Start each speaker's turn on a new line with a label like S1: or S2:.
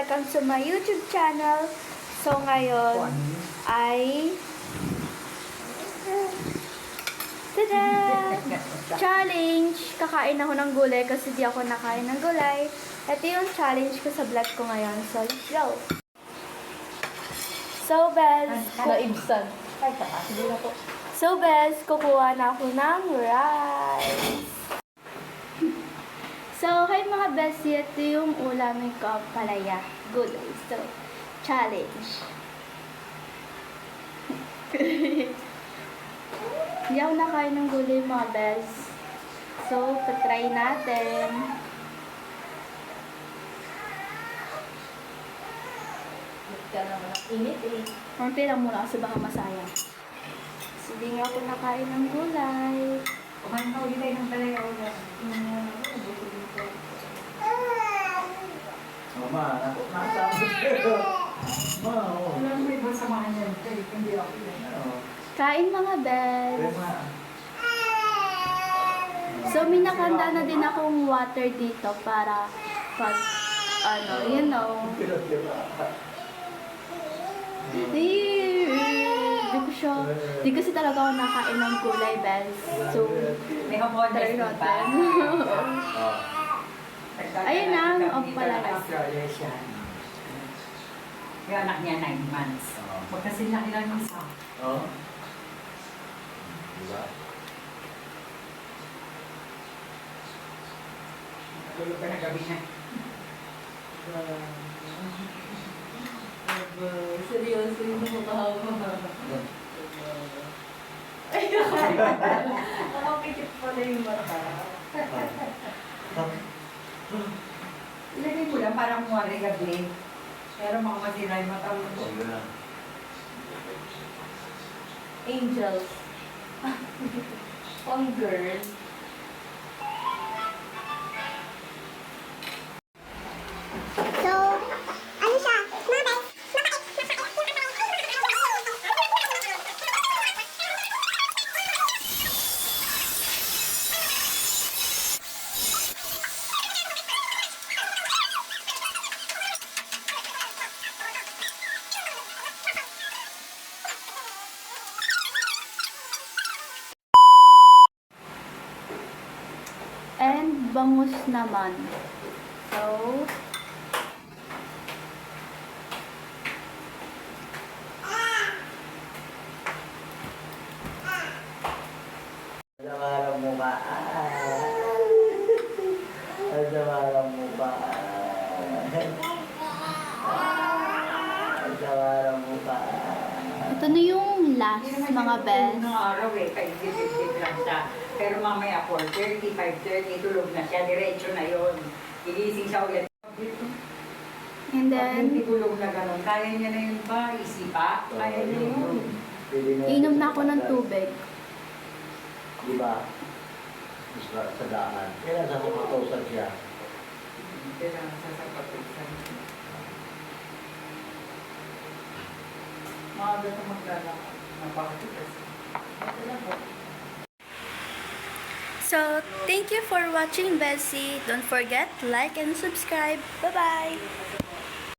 S1: Welcome to my YouTube channel. So ngayon ay tada! Challenge! Kakain ako ng gulay kasi di ako nakain ng gulay. Ito yung challenge ko sa vlog ko ngayon. So, let's go! So, Bes, kukuha na ako ng rice. So, hi mga Bessie, ito yung ulamin ko, palaya, gulay. So, challenge. Hindi ako nakain ng gulay mga Bes. So, patry natin.
S2: Init eh.
S1: Konti lang muna kasi baka masayang. So, hindi nga ako nakain ng gulay.
S2: Kumain ka ulit tayo ng palaya ulit.
S3: Mama, ako nakasama sa'yo. Ma, oo.
S2: Alam mo iba samahan yan. Hindi ako yan.
S3: Ano?
S1: Kain mga Bes.
S3: Tema.
S1: So, minakanda na din akong water dito para pag, you know. Di kasi talaga ako nakain ng gulay, Bes. So,
S2: May hormones
S1: try
S2: pa.
S1: natin. Ayun na, ang palaya.
S2: Astrologer siya. Yung anak niya 9 months. Magkasing na ilang isa.
S3: Oo. Diba?
S2: Tulog ka na gabi na.
S4: Seryoso yung nakakahama.
S2: Nakapikit pala yung mata. Ilagay mo lang parang muwari gabi. Pero mga masira yung mata mo.
S3: Oo na.
S4: Angels. Pang girl.
S5: So, ano siya? Mabait.
S1: And bangus naman. So,
S3: Samarang mo ba? Samarang mo ba? Samarang mo ba?
S1: ito na yung last mga Bes.
S2: Nung araw eh, kaigit-igit lang siya. Pero mamaya 4:30, 5:30, tulog na siya. Diretso na yun. Gigising siya ulit.
S1: And
S2: Pag
S1: then,
S2: hindi tulog na gano'n, kaya niya na yun ba? Isipa? Kaya niya yun.
S1: inom na ako ng tubig.
S3: Di ba? Sa daan. Kaya sa kumakausap siya.
S2: Kailangan sa sapatusan. Maaga na maglalakad. Napakatikas.
S1: So, thank you for watching, Bessie. Don't forget, like and subscribe. Bye-bye!